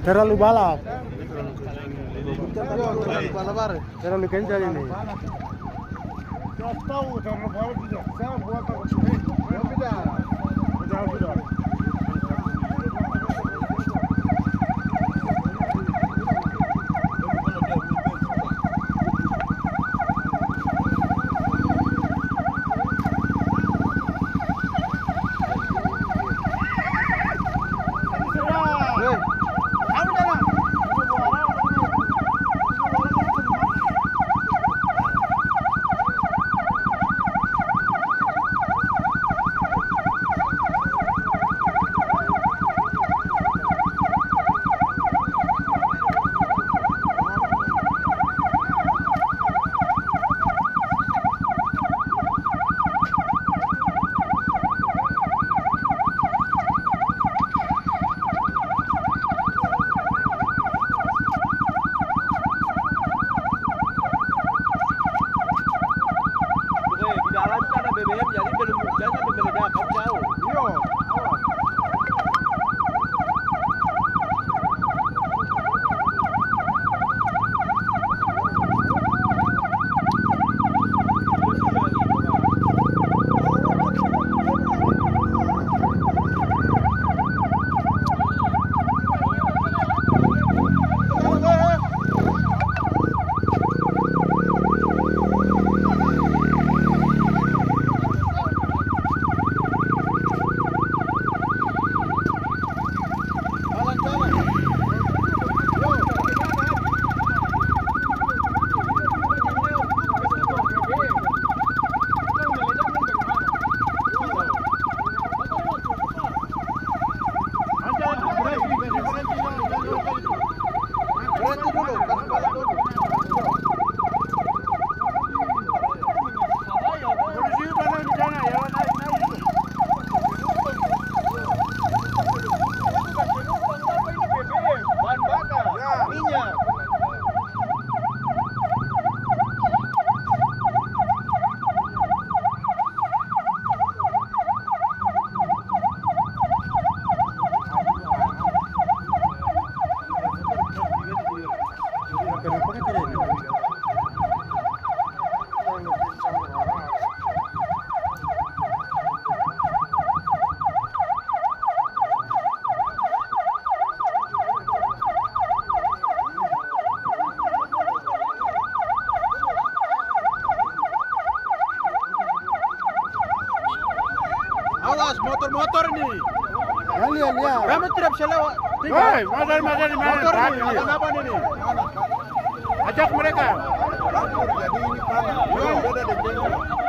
Terlalu balap. Terlalu Terlalu kencang ini. tahu terlalu balap tidak. Saya buat apa? Tidak. Awas motor-motor ini. Kalian ya. Kamu tidak bisa lewat. Hei, motor-motor di mana? Motor ini, ada apa ini? Ajak mereka. Jadi ini panas. Beda deh.